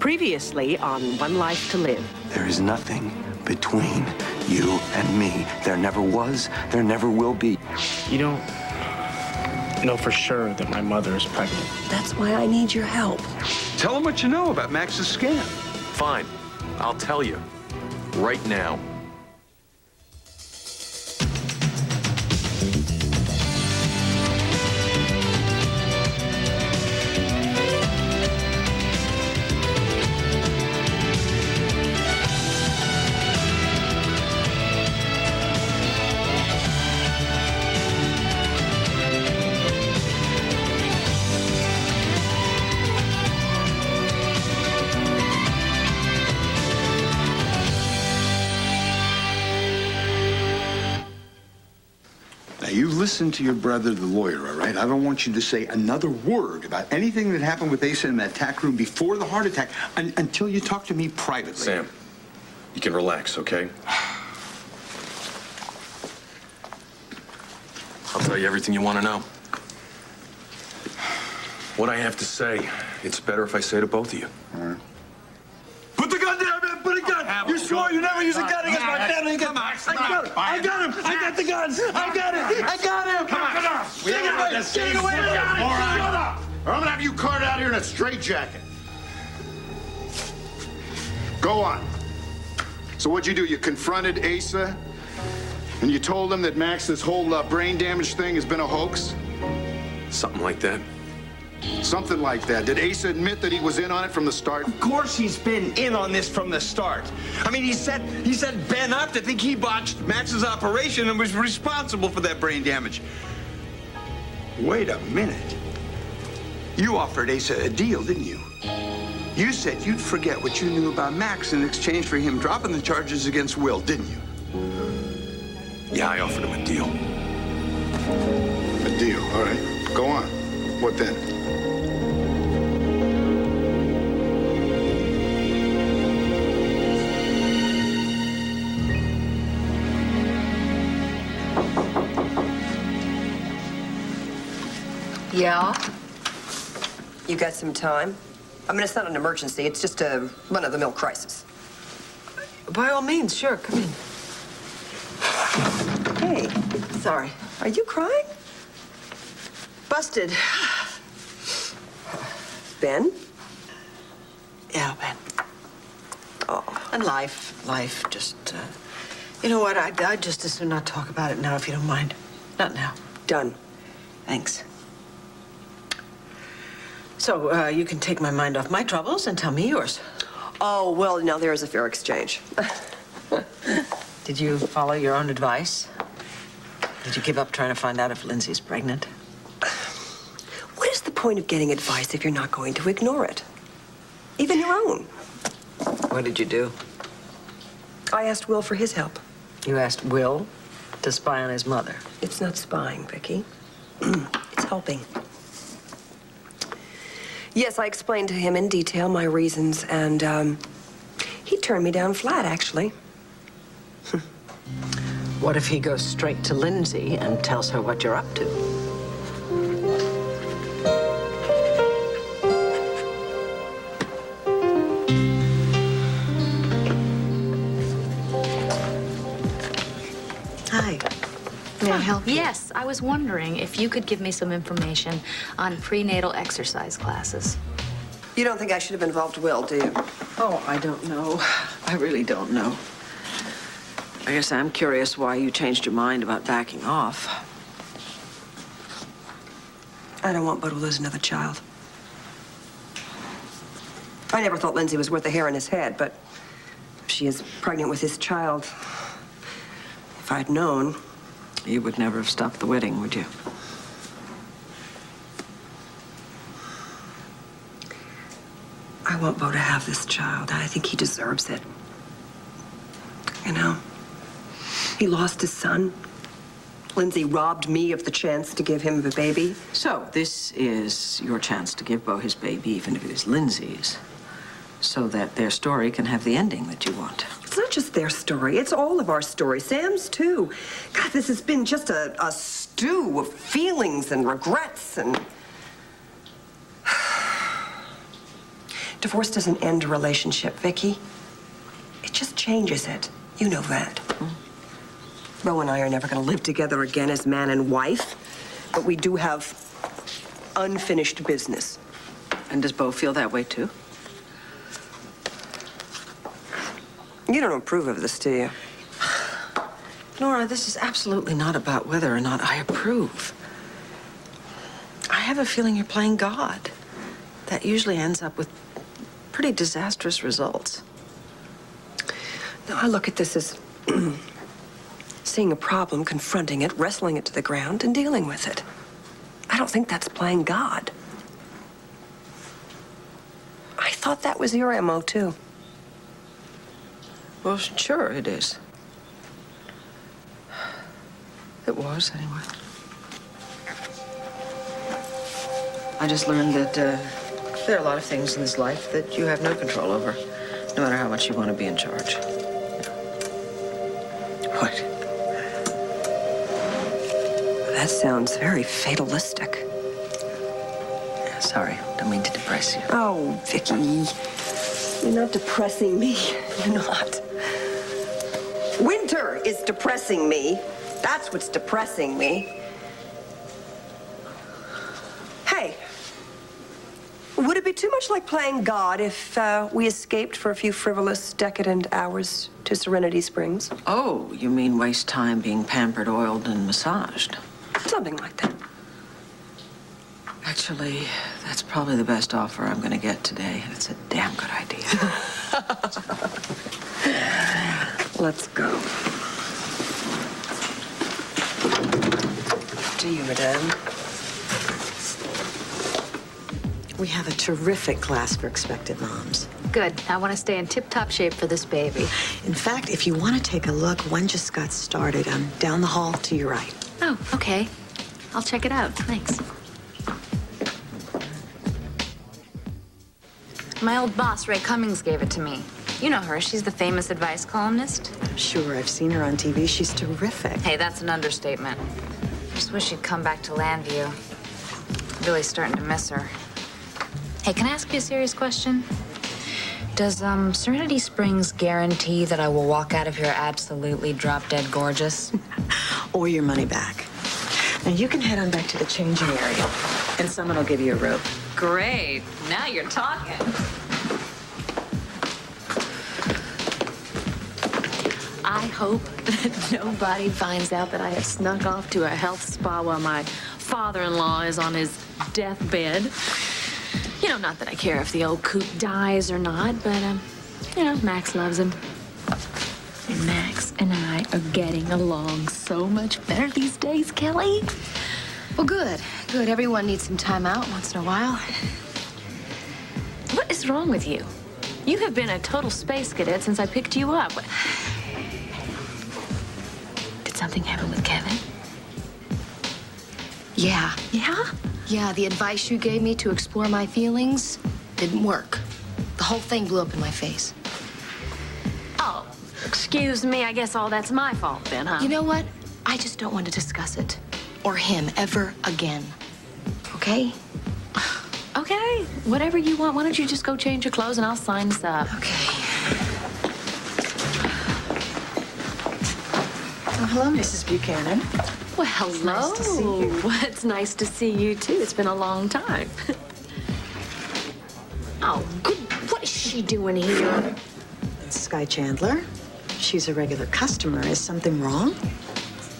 Previously on One Life to Live. There is nothing between you and me. There never was, there never will be. You don't know for sure that my mother is pregnant. That's why I need your help. Tell him what you know about Max's scam. Fine. I'll tell you. Right now. You listen to your brother, the lawyer, all right? I don't want you to say another word about anything that happened with Asa in that tack room before the heart attack until you talk to me privately. Sam, you can relax, okay? I'll tell you everything you want to know. What I have to say, it's better if I say to both of you. All right. Put the gun down, man! Put a gun! You swore you never use a gun against my family! Come on! I got him! I got the guns! I got it! I got him! Come on! Take it away! Take it away! Shut up! Or I'm gonna have you carted out here in a straitjacket. Go on. So what'd you do? You confronted Asa, and you told him that Max's whole brain damage thing has been a hoax? Something like that. Something like that. Did Asa admit that he was in on it from the start? Of course he's been in on this from the start. I mean, he set Ben up to think he botched Max's operation and was responsible for that brain damage. Wait a minute. You offered Asa a deal, didn't you? You said you'd forget what you knew about Max in exchange for him dropping the charges against Will, didn't you? Yeah, I offered him a deal. A deal, all right. Go on. What then? Yeah? You got some time? I mean, it's not an emergency. It's just a run-of-the-mill crisis. By all means, sure. Come in. Hey, Sorry. are you crying? Busted. Ben? Yeah, Ben. Oh. And life, just, you know what? I'd just as soon not talk about it now, if you don't mind. Not now. Done. Thanks. So, you can take my mind off my troubles and tell me yours. Oh, well, now there is a fair exchange. Did you follow your own advice? Did you give up trying to find out if Lindsay's pregnant? What is the point of getting advice if you're not going to ignore it? Even your own. What did you do? I asked Will for his help. You asked Will to spy on his mother. It's not spying, Vicky. It's helping. Yes, I explained to him in detail my reasons, and he turned me down flat, actually. What if he goes straight to Lindsay and tells her what you're up to? Hi. May I help you? Yes, I was wondering if you could give me some information on prenatal exercise classes. You don't think I should have involved Will, do you? Oh, I don't know. I really don't know. I guess I'm curious why you changed your mind about backing off. I don't want Bo to lose another child. I never thought Lindsay was worth a hair in his head, but if she is pregnant with his child, if I'd known... You would never have stopped the wedding, would you? I want Bo to have this child. I think he deserves it. You know, he lost his son. Lindsay robbed me of the chance to give him the baby. So, this is your chance to give Bo his baby, even if it is Lindsay's, so that their story can have the ending that you want. It's not just their story. It's all of our stories. Sam's, too. God, this has been just a stew of feelings and regrets and... Divorce doesn't end a relationship, Vicky. It just changes it. You know that. Bo and I are never going to live together again as man and wife, but we do have unfinished business. And does Bo feel that way, too? You don't approve of this, do you? Nora, this is absolutely not about whether or not I approve. I have a feeling you're playing God. That usually ends up with pretty disastrous results. No, I look at this as seeing a problem, confronting it, wrestling it to the ground, and dealing with it. I don't think that's playing God. I thought that was your MO, too. Well, sure it is. It was, anyway. I just learned that there are a lot of things in this life that you have no control over, no matter how much you want to be in charge. What? That sounds very fatalistic. Sorry, don't mean to depress you. Oh, Vicky, you're not depressing me. You're not. Winter is depressing me. That's what's depressing me. Hey, would it be too much like playing God if we escaped for a few frivolous, decadent hours to Serenity Springs? Oh, you mean waste time being pampered, oiled, and massaged? Something like that. Actually, that's probably the best offer I'm going to get today, and it's a damn good idea. Let's go. To you, madame. We have a terrific class for expectant moms. Good. I want to stay in tip-top shape for this baby. In fact, if you want to take a look, one just got started. Down the hall to your right. Oh, okay. I'll check it out. Thanks. My old boss, Ray Cummings, gave it to me. You know her. She's the famous advice columnist. Sure, I've seen her on TV. She's terrific. Hey, that's an understatement. Just wish she'd come back to Landview. Really starting to miss her. Hey, can I ask you a serious question? Does Serenity Springs guarantee that I will walk out of here absolutely drop-dead gorgeous? Or your money back. Now, you can head on back to the changing area, and someone will give you a rope. Great. Now you're talking. I hope that nobody finds out that I have snuck off to a health spa while my father-in-law is on his deathbed. You know, not that I care if the old coot dies or not, but, you know, Max loves him. And Max and I are getting along so much better these days, Kelly. Well, good. Good. Everyone needs some time out once in a while. What is wrong with you? You have been a total space cadet since I picked you up. Did something happen with Kevin? Yeah. Yeah? Yeah, the advice you gave me to explore my feelings didn't work. The whole thing blew up in my face. Oh, excuse me. I guess all that's my fault then, huh? You know what? I just don't want to discuss it. Or him ever again. Okay? Okay. Whatever you want. Why don't you just go change your clothes and I'll sign this up. Okay. Oh, hello, Mrs. Buchanan. Well, hello. It's nice to see you. Well, it's nice to see you, too. It's been a long time. Oh, good. What is she doing here? It's Sky Chandler. She's a regular customer. Is something wrong?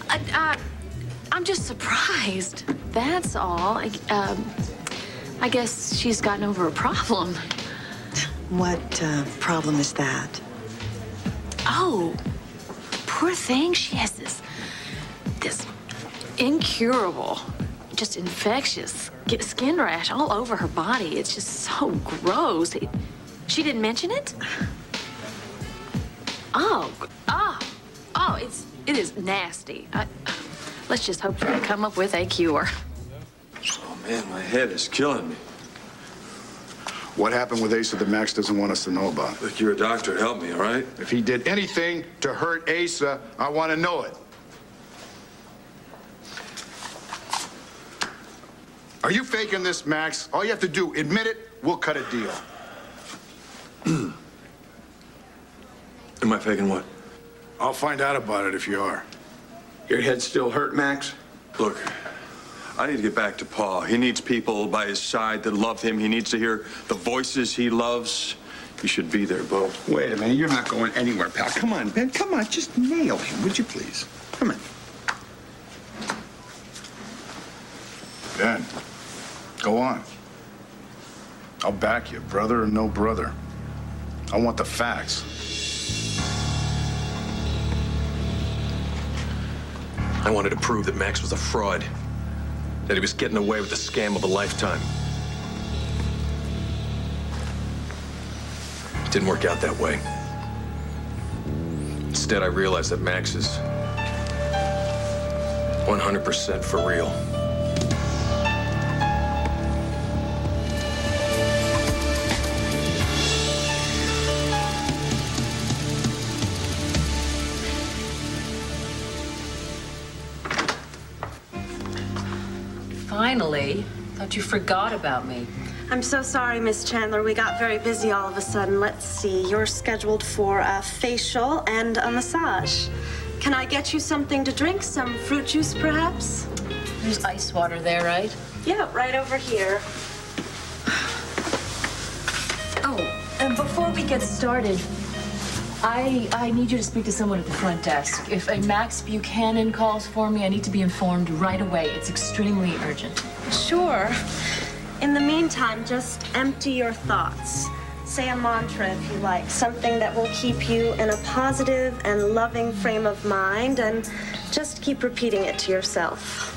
I'm just surprised. That's all. I guess she's gotten over a problem. What problem is that? Oh, poor thing. She has this incurable, just infectious skin rash all over her body. It's just so gross. She didn't mention it? It is nasty. Let's just hope they come up with a cure. Oh, man, my head is killing me. What happened with Asa that Max doesn't want us to know about? Look, you're a doctor. Help me, all right? If he did anything to hurt Asa, I want to know it. Are you faking this, Max? All you have to do, admit it, we'll cut a deal. Am I faking what? I'll find out about it if you are. Your head still hurt, Max? Look, I need to get back to Pa. He needs people by his side that love him. He needs to hear the voices he loves. You should be there, Bo. Wait a minute. You're not going anywhere, pal. Come on, Ben. Come on. Just nail him, would you please? Come on. Ben, go on. I'll back you, brother or no brother. I want the facts. I wanted to prove that Max was a fraud, that he was getting away with the scam of a lifetime. It didn't work out that way. Instead, I realized that Max is 100% for real. Finally, thought you forgot about me. I'm so sorry, Miss Chandler. We got very busy all of a sudden. Let's see. You're scheduled for a facial and a massage. Can I get you something to drink? Some fruit juice, perhaps? There's ice water there, right? Yeah, right over here. Oh, and before we get started, I need you to speak to someone at the front desk. If a Max Buchanan calls for me, I need to be informed right away. It's extremely urgent. Sure. In the meantime, just empty your thoughts. Say a mantra if you like, something that will keep you in a positive and loving frame of mind, and just keep repeating it to yourself.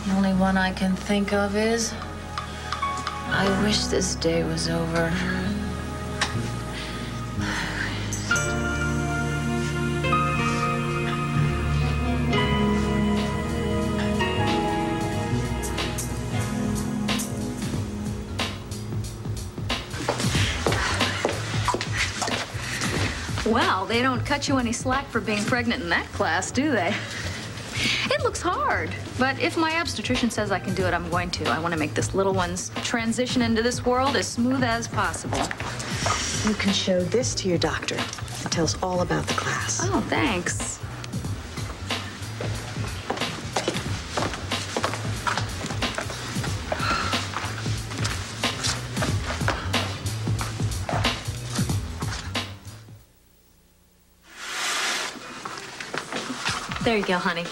The only one I can think of is, I wish this day was over. Well, they don't cut you any slack for being pregnant in that class, do they? It looks hard, but if my obstetrician says I can do it, I'm going to. I want to make this little one's transition into this world as smooth as possible. You can show this to your doctor. It tells all about the class. Oh, thanks. There you go, honey.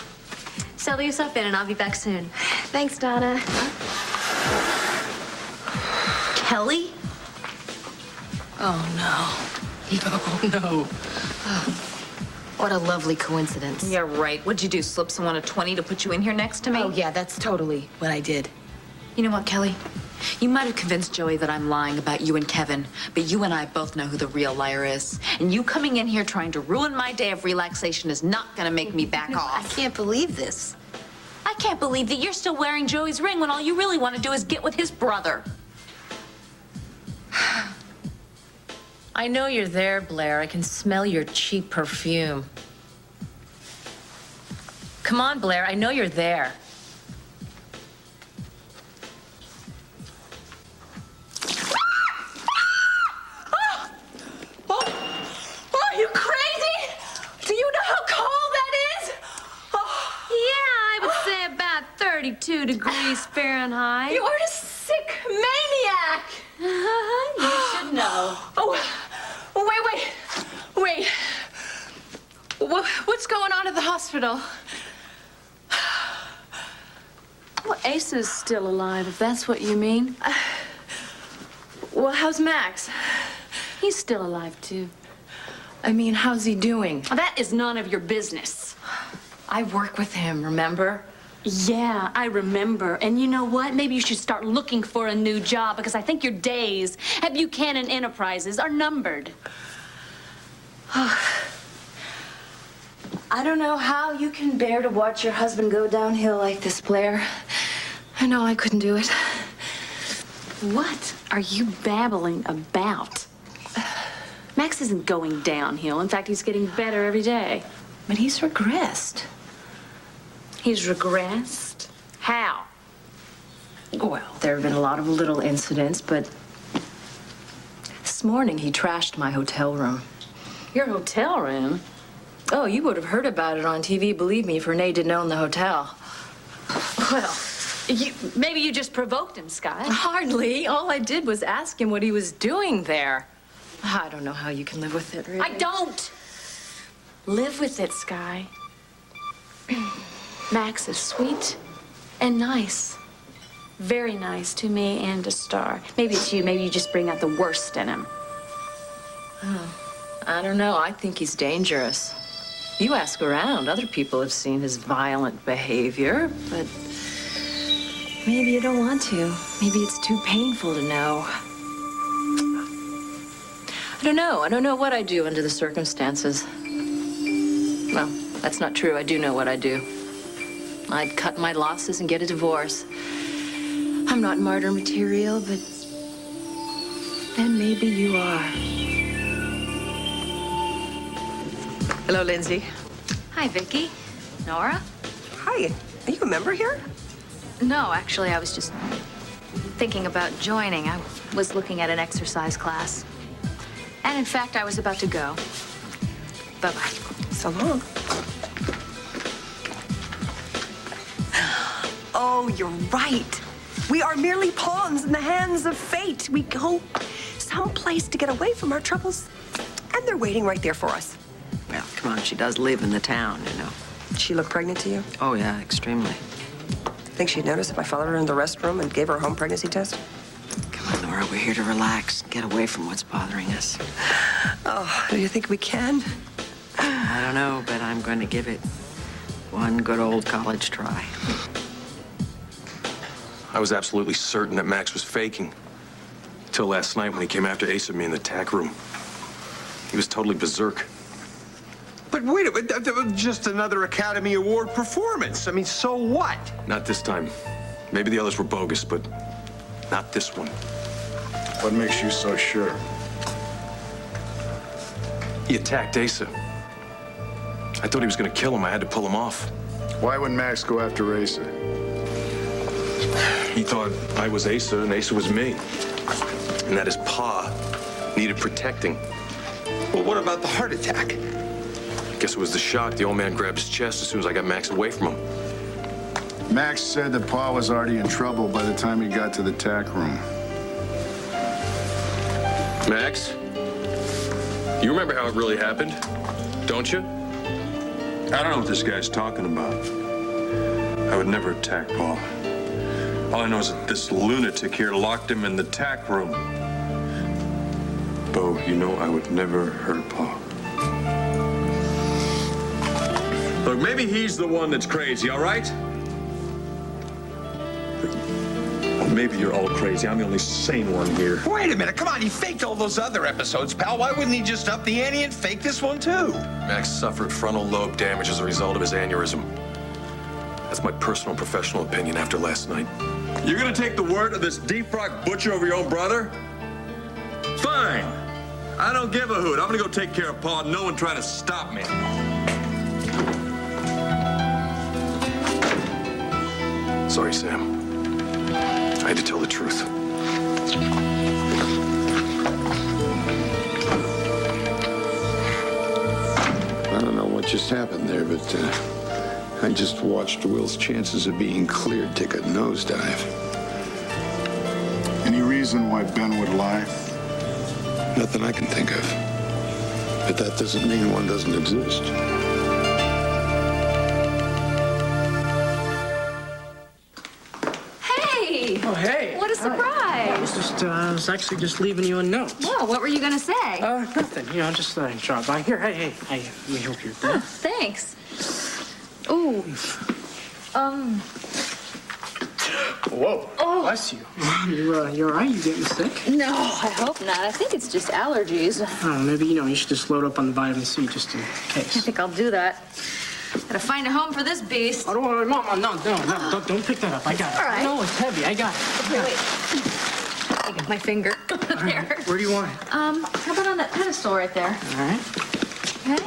Settle yourself in and I'll be back soon. Thanks, Donna. Kelly? Oh, no. No. What a lovely coincidence. Yeah, right. What'd you do, slip someone a 20 to put you in here next to me? Oh, yeah, that's totally what I did. You know what, Kelly? You might have convinced Joey that I'm lying about you and Kevin, but you and I both know who the real liar is. And you coming in here trying to ruin my day of relaxation is not gonna make me back off. I can't believe this. I can't believe that you're still wearing Joey's ring when all you really want to do is get with his brother. I know you're there, Blair. I can smell your cheap perfume. Come on, Blair. I know you're there. Are you crazy? Do you know how cold that is? Yeah, I would say about 32 degrees Fahrenheit. You are a sick maniac. You should know. Oh, wait. What's going on at the hospital? Well, Asa's still alive, if that's what you mean. Well, how's Max? He's still alive, too. I mean, how's he doing? That is none of your business. I work with him, remember? Yeah, I remember. And you know what? Maybe you should start looking for a new job, because I think your days at Buchanan Enterprises are numbered. I don't know how you can bear to watch your husband go downhill like this, Blair. I know I couldn't do it. What are you babbling about? Max isn't going downhill. In fact, he's getting better every day. But he's regressed. He's regressed? How? Well, there have been a lot of little incidents, but this morning he trashed my hotel room. Your hotel room? Oh, you would have heard about it on TV, believe me, if Renee didn't own the hotel. Well, maybe you just provoked him, Sky. Hardly. All I did was ask him what he was doing there. I don't know how you can live with it, really. I don't live with it, Sky. Max is sweet and nice. Very nice to me and to Star. Maybe it's you. Maybe you just bring out the worst in him. Oh, I don't know. I think he's dangerous. You ask around. Other people have seen his violent behavior, but maybe you don't want to. Maybe it's too painful to know. I don't know. I don't know what I'd do under the circumstances. Well, that's not true. I do know what I'd do. I'd cut my losses and get a divorce. I'm not martyr material, but then maybe you are. Hello, Lindsay. Hi, Vicky. Nora? Hi. Are you a member here? No, actually, I was just thinking about joining. I was looking at an exercise class. And in fact, I was about to go. Bye-bye. So long. Oh, you're right. We are merely pawns in the hands of fate. We go someplace to get away from our troubles, and they're waiting right there for us. Well, come on, she does live in the town, you know. Did she look pregnant to you? Oh, yeah, extremely. Think she'd notice if I followed her in the restroom and gave her a home pregnancy test? Come on, Nora, we're here to relax, get away from what's bothering us. Oh, do you think we can? I don't know, but I'm going to give it one good old college try. I was absolutely certain that Max was faking. Till last night when he came after Ace and me in the tack room. He was totally berserk. But wait a minute, that was just another Academy Award performance. I mean, so what? Not this time. Maybe the others were bogus, but not this one. What makes you so sure? He attacked Asa. I thought he was gonna kill him. I had to pull him off. Why would Max go after Asa? He thought I was Asa and Asa was me. And that his pa needed protecting. Well, what about the heart attack? I guess it was the shock. The old man grabbed his chest as soon as I got Max away from him. Max said that Pa was already in trouble by the time he got to the tack room. Max, you remember how it really happened, don't you? I don't know what this guy's talking about. I would never attack Paul. All I know is that this lunatic here locked him in the tack room. Bo, you know I would never hurt Paul. Look, maybe he's the one that's crazy, all right? Well, maybe you're all crazy. I'm the only sane one here. Wait a minute, come on, he faked all those other episodes, pal. Why wouldn't he just up the ante and fake this one, too? Max suffered frontal lobe damage as a result of his aneurysm. That's my personal and professional opinion after last night. You're gonna take the word of this deep-rock butcher over your own brother? Fine. I don't give a hoot. I'm gonna go take care of Paul. No one trying to stop me. Sorry, Sam. I had to tell the truth. I don't know what just happened there, but I just watched Will's chances of being cleared take a nosedive. Any reason why Ben would lie? Nothing I can think of. But that doesn't mean one doesn't exist. Hey! Oh, hey. What a surprise! I was actually just leaving you a note. Well, what were you gonna say? Nothing. You know, just drop by. Here, hey, let me help you with that. Oh, thanks. Ooh. Whoa. Oh. Bless you. You all right? You getting sick? No, I hope not. I think it's just allergies. Oh, maybe, you should just load up on the vitamin C just in case. I think I'll do that. Gotta find a home for this beast. Oh, don't worry, Mama. No, don't pick that up. I got it. All right. No, it's heavy. I got it. Okay, wait. I got my finger. There. Right. Where do you want it? How about on that pedestal right there? All right. Okay.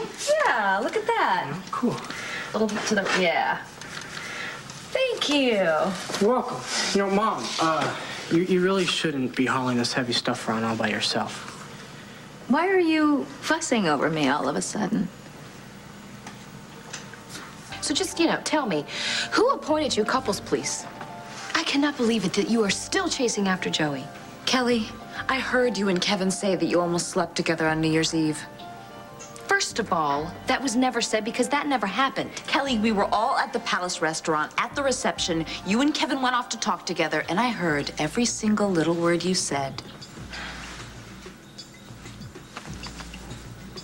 Yeah, look at that. Cool. A little bit to the, yeah. Thank Thank you. You're welcome. You know, Mom, you really shouldn't be hauling this heavy stuff around all by yourself. Why are you fussing over me all of a sudden? So just, tell me, who appointed you couples police? I cannot believe it that you are still chasing after Joey. Kelly, I heard you and Kevin say that you almost slept together on New Year's Eve. First of all, that was never said because that never happened. Kelly, we were all at the Palace restaurant at the reception. You and Kevin went off to talk together, and I heard every single little word you said.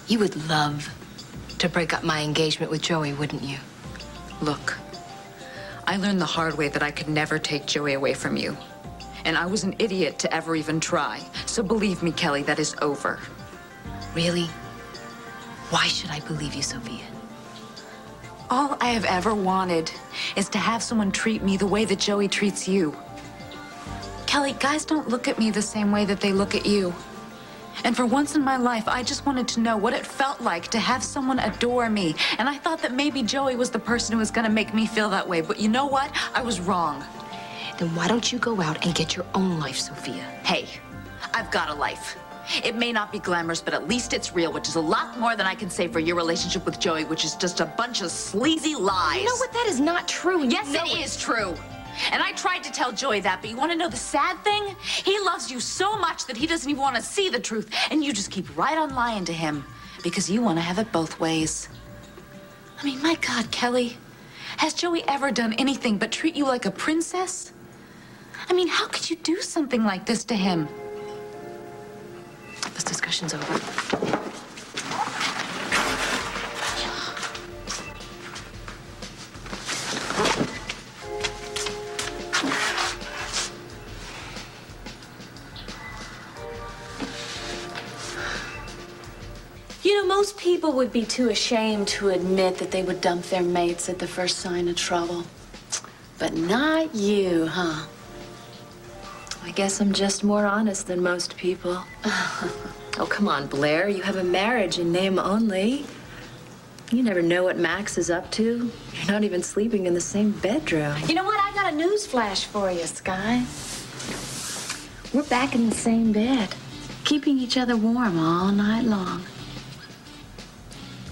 You would love to break up my engagement with Joey, wouldn't you? Look, I learned the hard way that I could never take Joey away from you. And I was an idiot to ever even try. So believe me, Kelly, that is over. Really? Why should I believe you, Sophia? All I have ever wanted is to have someone treat me the way that Joey treats you. Kelly, guys don't look at me the same way that they look at you. And for once in my life, I just wanted to know what it felt like to have someone adore me. And I thought that maybe Joey was the person who was gonna make me feel that way. But you know what? I was wrong. Then why don't you go out and get your own life, Sophia? Hey, I've got a life. It may not be glamorous, but at least it's real, which is a lot more than I can say for your relationship with Joey, which is just a bunch of sleazy lies. You know what? That is not true. Yes, it is true. And I tried to tell Joey that, but you want to know the sad thing? He loves you so much that he doesn't even want to see the truth, and you just keep right on lying to him because you want to have it both ways. I mean, my God, Kelly, has Joey ever done anything but treat you like a princess? I mean, how could you do something like this to him? This discussion's over. You know, most people would be too ashamed to admit that they would dump their mates at the first sign of trouble. But not you, huh? I guess I'm just more honest than most people. Oh, come on, Blair. You have a marriage in name only. You never know what Max is up to. You're not even sleeping in the same bedroom. You know what? I got a news flash for you, Sky. We're back in the same bed, keeping each other warm all night long.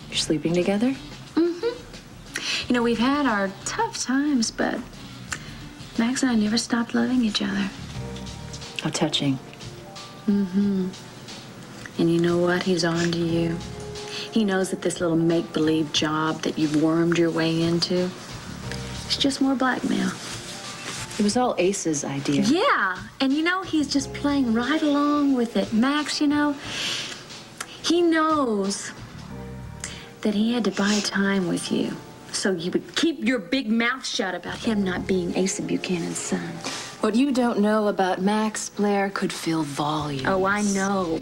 You're sleeping together? Mm-hmm. You know, we've had our tough times, but Max and I never stopped loving each other. How touching. Mm-hmm. And you know what? He's on to you. He knows that this little make-believe job that you've wormed your way into is just more blackmail. It was all Ace's idea. Yeah, and you know, he's just playing right along with it. Max, you know, he knows that he had to buy time with you so you would keep your big mouth shut about him not being Asa Buchanan's son. What you don't know about Max, Blair, could fill volumes. Oh, I know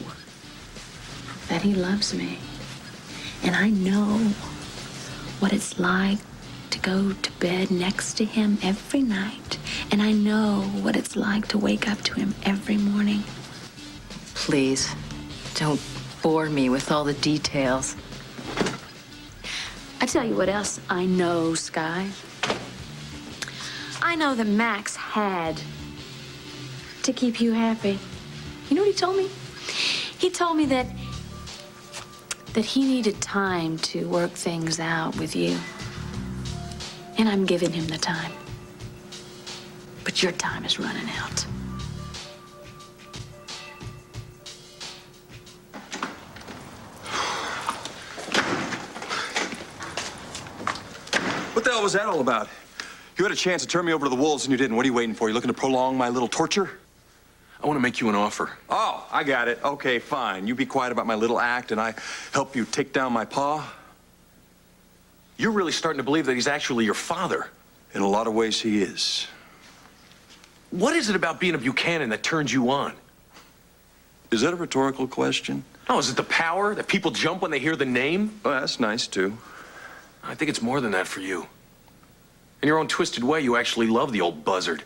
that he loves me. And I know what it's like to go to bed next to him every night. And I know what it's like to wake up to him every morning. Please, don't bore me with all the details. I tell you what else I know, Sky. I know that Max had to keep you happy. You know what he told me? He told me that he needed time to work things out with you. And I'm giving him the time. But your time is running out. What the hell was that all about? You had a chance to turn me over to the wolves and you didn't. What are you waiting for? You looking to prolong my little torture? I want to make you an offer. Oh, I got it. Okay, fine. You be quiet about my little act and I help you take down my paw. You're really starting to believe that he's actually your father. In a lot of ways, he is. What is it about being a Buchanan that turns you on? Is that a rhetorical question? Oh, is it the power that people jump when they hear the name? Well, that's nice, too. I think it's more than that for you. In your own twisted way, you actually love the old buzzard.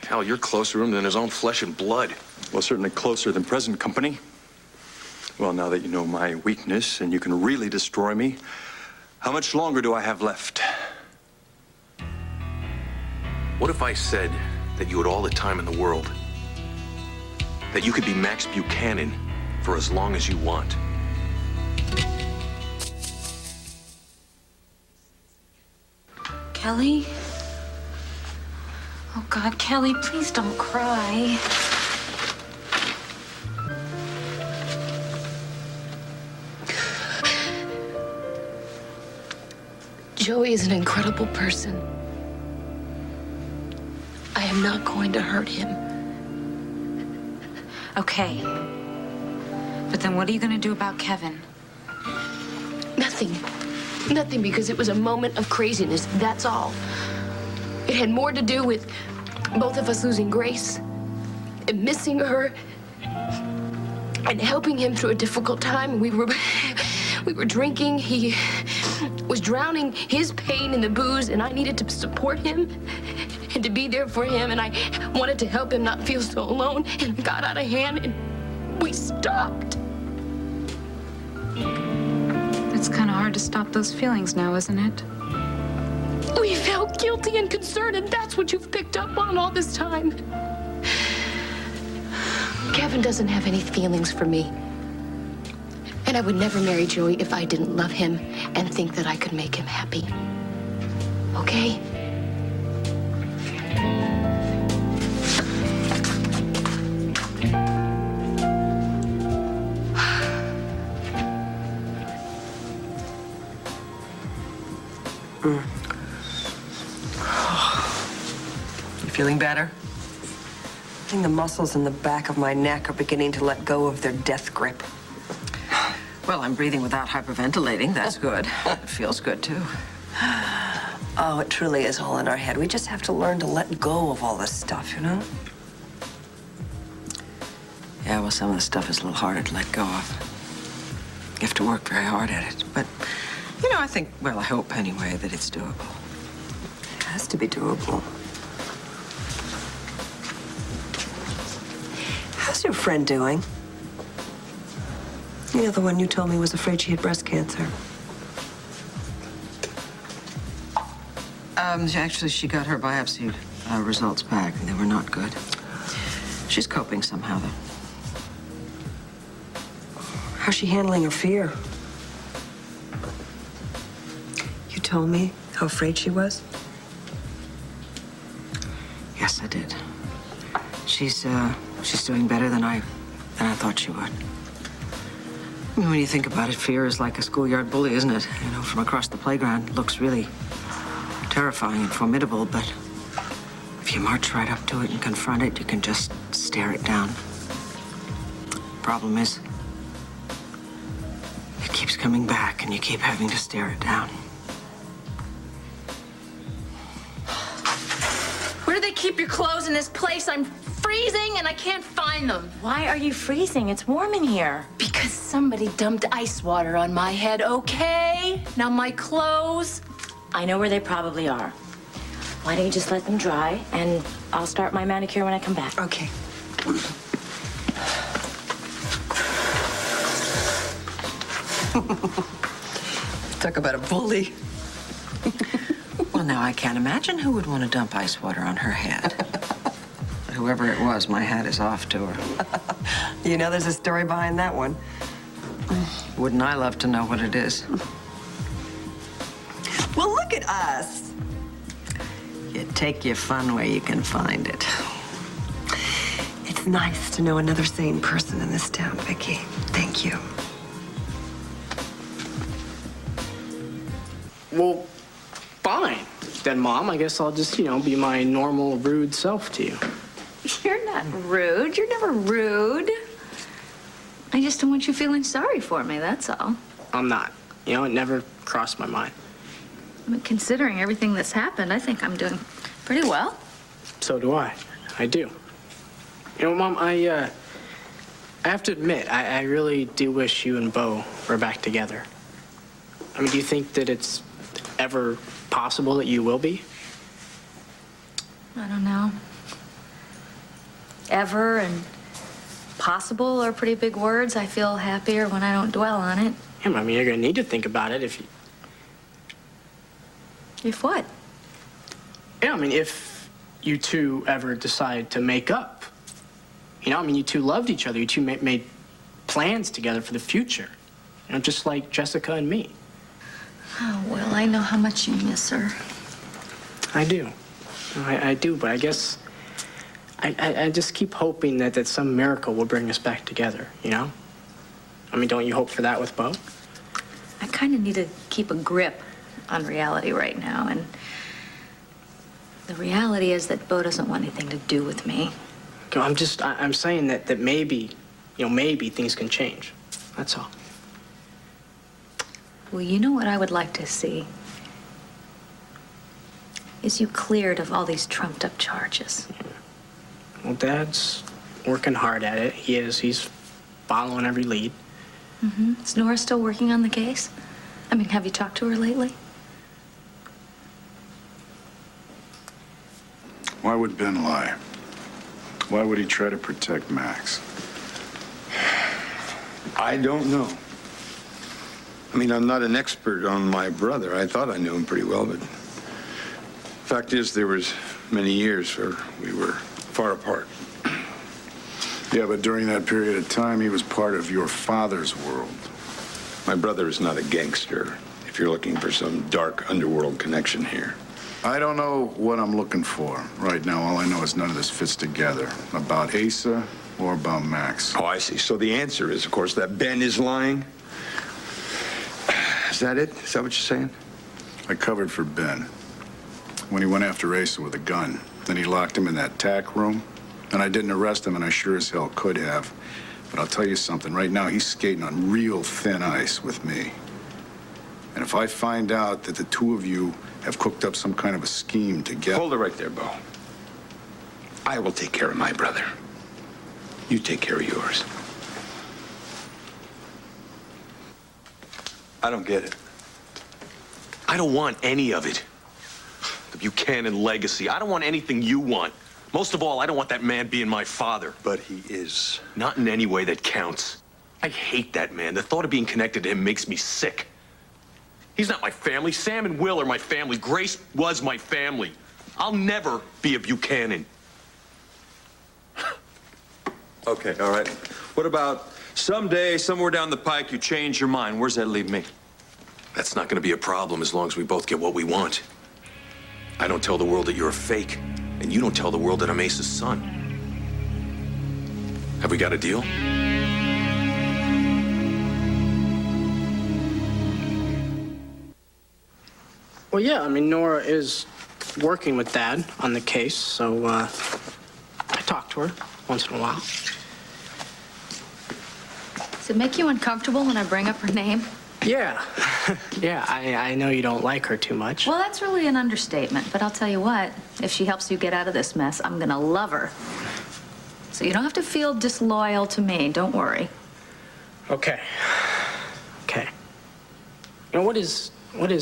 Hell, you're closer to him than his own flesh and blood. Well, certainly closer than present company. Well, now that you know my weakness and you can really destroy me, how much longer do I have left? What if I said that you had all the time in the world? That you could be Max Buchanan for as long as you want? Kelly? Oh, God, Kelly, please don't cry. Joey is an incredible person. I am not going to hurt him. Okay. But then what are you going to do about Kevin? Nothing. Nothing, because it was a moment of craziness, that's all. It had more to do with both of us losing Grace and missing her and helping him through a difficult time. We were drinking. He was drowning his pain in the booze, and I needed to support him and to be there for him, and I wanted to help him not feel so alone, and it got out of hand, and we stopped. It's kind of hard to stop those feelings now, isn't it? We felt guilty and concerned, and that's what you've picked up on all this time. Kevin doesn't have any feelings for me. And I would never marry Joey if I didn't love him and think that I could make him happy. Okay? You feeling better? I think the muscles in the back of my neck are beginning to let go of their death grip. Well, I'm breathing without hyperventilating. That's good. It feels good, too. Oh, it truly is all in our head. We just have to learn to let go of all this stuff, you know? Yeah, well, some of the stuff is a little harder to let go of. You have to work very hard at it. But, you know, I think, well, I hope anyway, that it's doable. It has to be doable. How's your friend doing? You know, the one you told me was afraid she had breast cancer. Actually, she got her biopsy results back, and they were not good. She's coping somehow, though. How's she handling her fear? You told me how afraid she was? Yes, I did. She's doing better than I thought she would. I mean, when you think about it, fear is like a schoolyard bully, isn't it? You know, from across the playground, it looks really terrifying and formidable, but if you march right up to it and confront it, you can just stare it down. Problem is, it keeps coming back, and you keep having to stare it down. Where do they keep your clothes in this place? I'm freezing and I can't find them. Why are you freezing? It's warm in here. Because somebody dumped ice water on my head, okay? Now my clothes. I know where they probably are. Why don't you just let them dry, and I'll start my manicure when I come back. Okay. Talk about a bully. Well, now, I can't imagine who would want to dump ice water on her head. But whoever it was, my hat is off to her. You know, there's a story behind that one. Wouldn't I love to know what it is? Well, look at us. You take your fun where you can find it. It's nice to know another sane person in this town, Vicky. Thank you. Well, fine. Then, Mom, I guess I'll just, be my normal rude self to you. You're not rude. You're never rude. I just don't want you feeling sorry for me, that's all. I'm not. It never crossed my mind. I mean, considering everything that's happened, I think I'm doing pretty well. So do I. I do. Mom, I have to admit, I really do wish you and Bo were back together. I mean, do you think that it's ever possible that you will be? I don't know. Ever and possible are pretty big words. I feel happier when I don't dwell on it. Yeah, I mean, you're going to need to think about it if you... If what? Yeah, I mean, if you two ever decide to make up. You know, I mean, you two loved each other. You two made plans together for the future. You know, just like Jessica and me. Oh, Will, I know how much you miss her. I do. I do, but I guess I just keep hoping that some miracle will bring us back together, you know? I mean, don't you hope for that with Bo? I kind of need to keep a grip on reality right now, and the reality is that Bo doesn't want anything to do with me. I'm saying that maybe, you know, maybe things can change. That's all. Well, you know what I would like to see? Is you cleared of all these trumped-up charges. Well, Dad's working hard at it. He is. He's following every lead. Mm-hmm. Is Nora still working on the case? I mean, have you talked to her lately? Why would Ben lie? Why would he try to protect Max? I don't know. I mean, I'm not an expert on my brother. I thought I knew him pretty well, but fact is, there was many years where we were far apart. Yeah, but during that period of time, he was part of your father's world. My brother is not a gangster, if you're looking for some dark underworld connection here. I don't know what I'm looking for right now. All I know is none of this fits together. About Asa or about Max. Oh, I see. So the answer is, of course, that Ben is lying? Is that it? Is that what you're saying? I covered for Ben when he went after Asa with a gun. Then he locked him in that tack room. And I didn't arrest him, and I sure as hell could have. But I'll tell you something. Right now, he's skating on real thin ice with me. And if I find out that the two of you have cooked up some kind of a scheme together... Hold it right there, Bo. I will take care of my brother. You take care of yours. I don't get it. I don't want any of it. The Buchanan legacy. I don't want anything you want. Most of all, I don't want that man being my father. But he is. Not in any way that counts. I hate that man. The thought of being connected to him makes me sick. He's not my family. Sam and Will are my family. Grace was my family. I'll never be a Buchanan. Okay, all right. What about someday, somewhere down the pike, you change your mind? Where's that leave me? That's not going to be a problem as long as we both get what we want. I don't tell the world that you're a fake, and you don't tell the world that I'm Ace's son. Have we got a deal? Well, yeah, I mean, Nora is working with Dad on the case, so I talk to her once in a while. Does it make you uncomfortable when I bring up her name? Yeah. Yeah, I know you don't like her too much. Well, that's really an understatement, but I'll tell you what, if she helps you get out of this mess, I'm gonna love her. So you don't have to feel disloyal to me, don't worry. Okay. Okay. You know, what is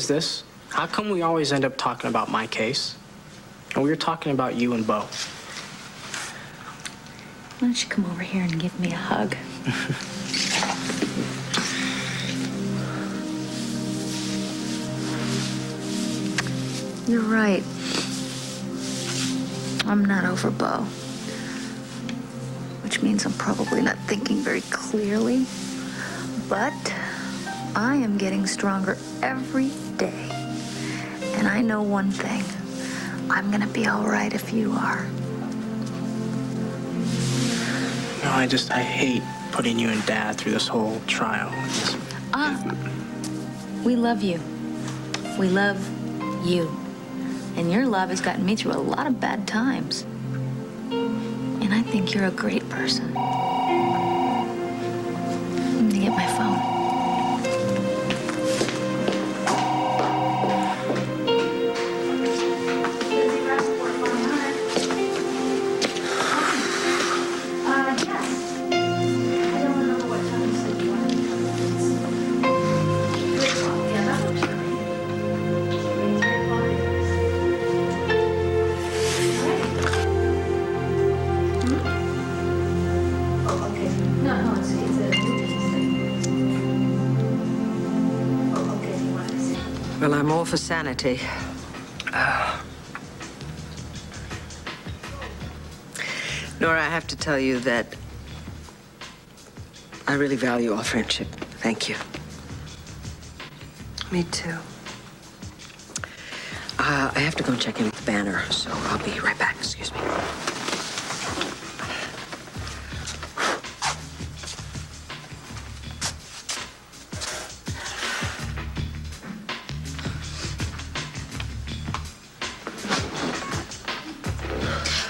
this? How come we always end up talking about my case? And we were talking about you and Bo. Why don't you come over here and give me a hug? You're right. I'm not over Bo. Which means I'm probably not thinking very clearly. But I am getting stronger every day. And I know one thing. I'm gonna be all right if you are. No, I hate putting you and Dad through this whole trial. We love you. We love you. And your love has gotten me through a lot of bad times. And I think you're a great person. I'm gonna get my phone. Well, I'm all for sanity. Nora, I have to tell you that I really value our friendship. Thank you. Me too. I have to go and check in with Banner, so I'll be right back. Excuse me.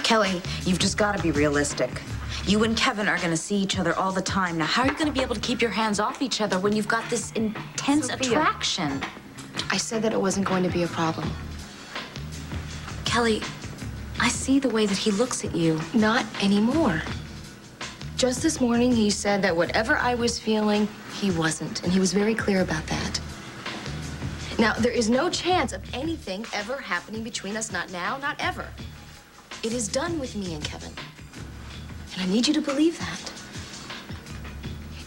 Kelly, you've just got to be realistic. You and Kevin are going to see each other all the time. Now, how are you going to be able to keep your hands off each other when you've got this intense Sophia. attraction? I said that it wasn't going to be a problem. Kelly, I see the way that he looks at you. Not anymore. Just this morning, he said that whatever I was feeling, he wasn't. And he was very clear about that. Now, there is no chance of anything ever happening between us. Not now, not ever. It is done with me and Kevin. And I need you to believe that.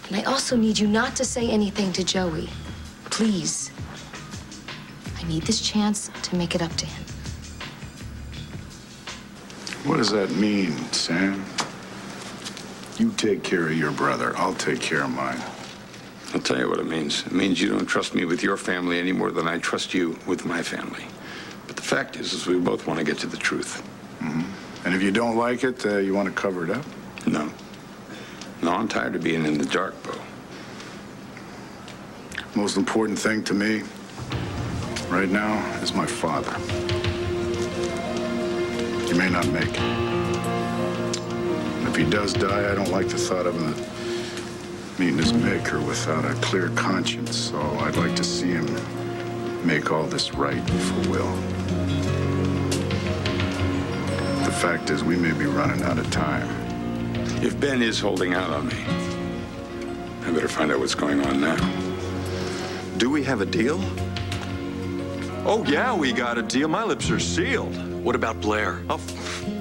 And I also need you not to say anything to Joey. Please. I need this chance to make it up to him. What does that mean, Sam? You take care of your brother. I'll take care of mine. I'll tell you what it means. It means you don't trust me with your family any more than I trust you with my family. But the fact is we both want to get to the truth. Mm-hmm. And if you don't like it, you want to cover it up? No. No, I'm tired of being in the dark, Bo. Most important thing to me right now is my father. He may not make it. And if he does die, I don't like the thought of him meeting his maker without a clear conscience. So I'd like to see him make all this right for Will. The fact is, we may be running out of time. If Ben is holding out on me, I better find out what's going on now. Do we have a deal? Oh, yeah, we got a deal. My lips are sealed. What about Blair? Oh,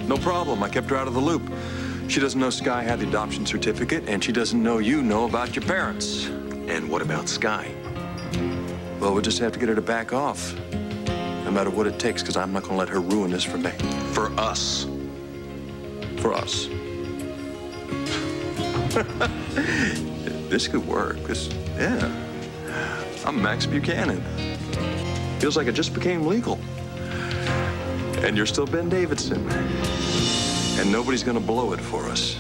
no problem. I kept her out of the loop. She doesn't know Sky had the adoption certificate, and she doesn't know you know about your parents. And what about Sky? Well, we'll just have to get her to back off. No matter what it takes, because I'm not going to let her ruin this for me. For us. For us. This could work. Yeah. I'm Max Buchanan. Feels like it just became legal. And you're still Ben Davidson. And nobody's gonna blow it for us.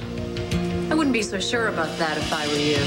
I wouldn't be so sure about that if I were you.